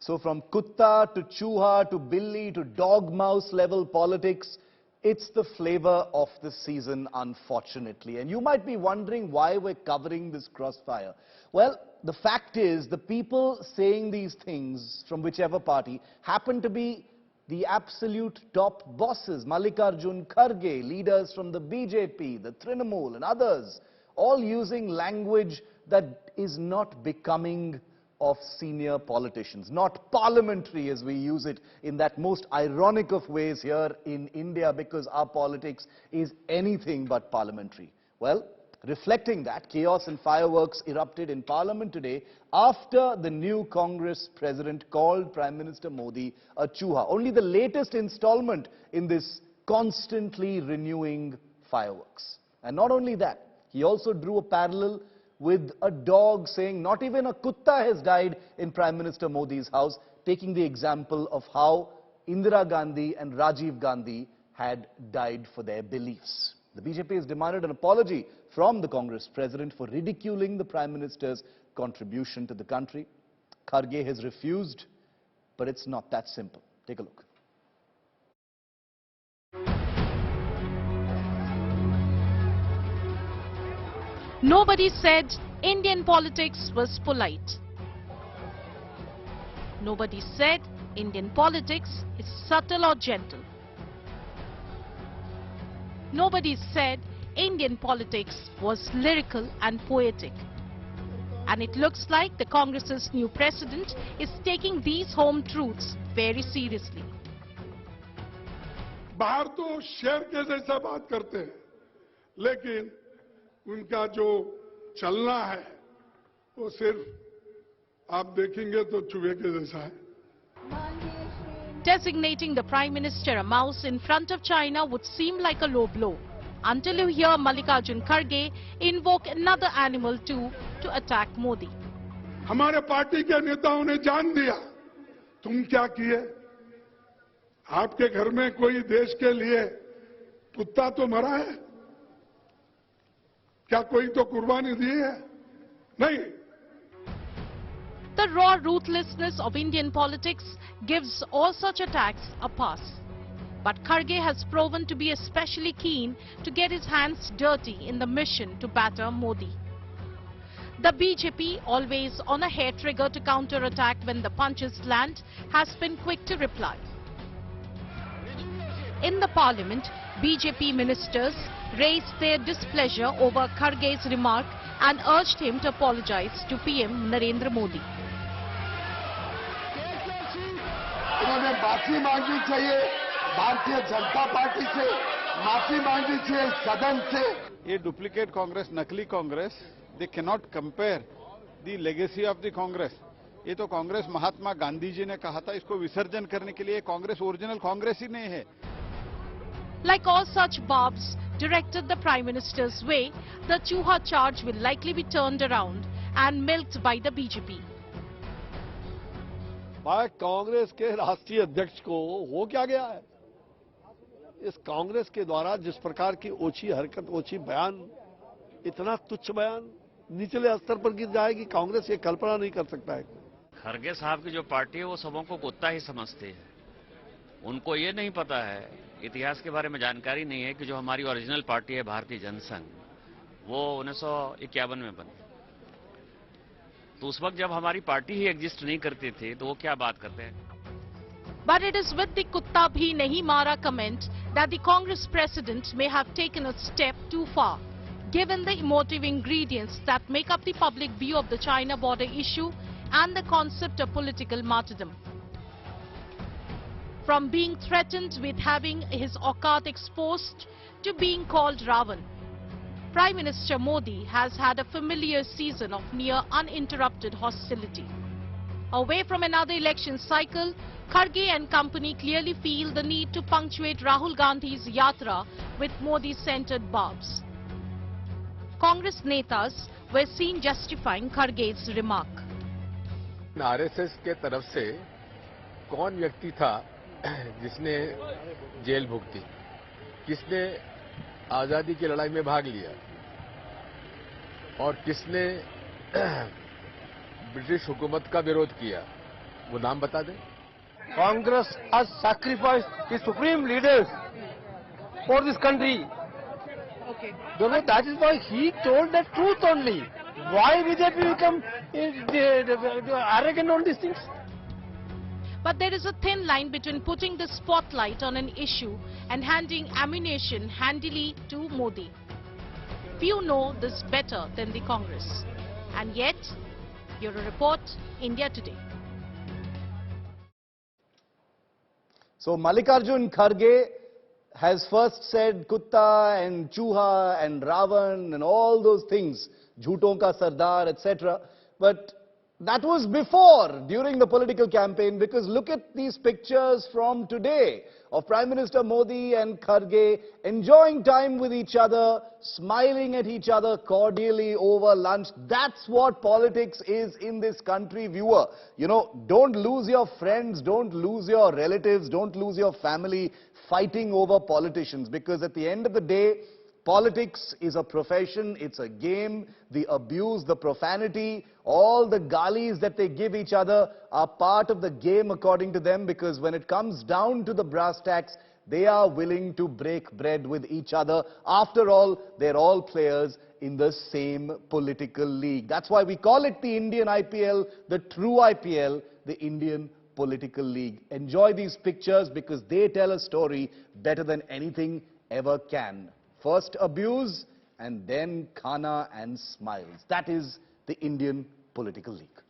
So from kutta to chuha to billi to dog mouse level politics, it's the flavor of the season, unfortunately. And you might be wondering why we're covering this crossfire. Well, the fact is, the people saying these things from whichever party happen to be the absolute top bosses. Mallikarjun Kharge, leaders from the BJP, the Trinamool and others, all using language that is not becoming of senior politicians, not parliamentary as we use it in that most ironic of ways here in India, because our politics is anything but parliamentary. Well, reflecting that, chaos and fireworks erupted in Parliament today after the new Congress president called Prime Minister Modi a chuha, only the latest installment in this constantly renewing fireworks. And not only that, he also drew a parallel with a dog, saying not even a kutta has died in Prime Minister Modi's house, taking the example of how Indira Gandhi and Rajiv Gandhi had died for their beliefs. The BJP has demanded an apology from the Congress president for ridiculing the Prime Minister's contribution to the country. Kharge has refused, but it's not that simple. Take a look. Nobody said Indian politics was polite. Nobody said Indian politics is subtle or gentle. Nobody said Indian politics was lyrical and poetic. And it looks like the Congress's new president is taking these home truths very seriously. बाहर तो शेर के जैसा बात करते हैं, लेकिन उनका जो चलना है वो सिर्फ आप देखेंगे तो चूहे के जैसा है. Designating the Prime Minister a mouse in front of China would seem like a low blow, until you hear Mallikarjun Kharge invoke another animal too to attack Modi. हमारे पार्टी के नेताओं ने जान दिया, तुम क्या किए? आपके घर में कोई देश के लिए कुत्ता तो मरा है? क्या कोई तो कुर्बानी दी है? नहीं. The raw ruthlessness of Indian politics gives all such attacks a pass. But Kharge has proven to be especially keen to get his hands dirty in the mission to batter Modi. The BJP, always on a hair trigger to counter-attack when the punches land, has been quick to reply. In the parliament, BJP ministers raised their displeasure over Kharge's remark and urged him to apologize to PM Narendra Modi. उन्होंने माफी मांगनी चाहिए Bharatiya Janata party से, माफी मांगनी चाहिए सदन से. ये डुप्लीकेट कांग्रेस, नकली Congress, they can not compare the legacy of the Congress. ये तो कांग्रेस महात्मा गांधी जी ने कहा था, इसको विसर्जन करने के लिए कांग्रेस ओरिजिनल कांग्रेस ही नहीं है. Like all such barbs directed the Prime Minister's way, the Chuha charge will likely be turned around and milked by the BJP. भाई कांग्रेस के राष्ट्रीय अध्यक्ष को हो क्या गया है? इस कांग्रेस के द्वारा जिस प्रकार की ओछी हरकत, ओछी बयान, इतना तुच्छ बयान निचले स्तर पर गिर जाएगी, कांग्रेस ये कल्पना नहीं कर सकता है. खरगे साहब की जो पार्टी है वो सबों को कुत्ता ही समझती है. उनको ये नहीं पता है, इतिहास के बारे में जानकारी नहीं है कि जो हमारी ओरिजिनल पार्टी है भारतीय जनसंघ, वो 1951 में बनी. तो उस वक्त जब हमारी पार्टी ही एग्जिस्ट नहीं करती थी तो वो क्या बात करते हैं. But it is with the kutta bhi nahi mara comment that the Congress president may have taken a step too far, given the emotive ingredients that make up the public view of the China border issue and the concept of political martyrdom. From being threatened with having his aukat exposed to being called Ravan, Prime Minister Modi has had a familiar season of near uninterrupted hostility. Away from another election cycle, Kharge and company clearly feel the need to punctuate Rahul Gandhi's yatra with Modi-centered barbs. Congress netas were seen justifying Kharge's remark. RSS के तरफ से कौन व्यक्ति था जिसने jail भुगती, किसने आजादी की लड़ाई में भाग लिया और किसने ब्रिटिश हुकूमत का विरोध किया, वो नाम बता दें। Congress has sacrificed its supreme leaders for this country. Okay. That is why he told the truth only. Why BJP become arrogant on these things? But there is a thin line between putting the spotlight on an issue and handing ammunition handily to Modi. Few know this better than the Congress. And yet, Bureau Report, India Today. So Mallikarjun Kharge has first said Kutta and Chuha and Ravan and all those things, Jhuton ka Sardar, etc. But that was before, during the political campaign, because look at these pictures from today of Prime Minister Modi and Kharge enjoying time with each other, smiling at each other cordially over lunch. That's what politics is in this country, viewer. You know, don't lose your friends, don't lose your relatives, don't lose your family fighting over politicians, because at the end of the day, politics is a profession, it's a game. The abuse, the profanity, all the galis that they give each other are part of the game according to them, because when it comes down to the brass tacks, they are willing to break bread with each other. After all, they're all players in the same political league. That's why we call it the Indian IPL, the true IPL, the Indian Political League. Enjoy these pictures because they tell a story better than anything ever can. First abuse and then khana and smiles. That is the Indian Political League.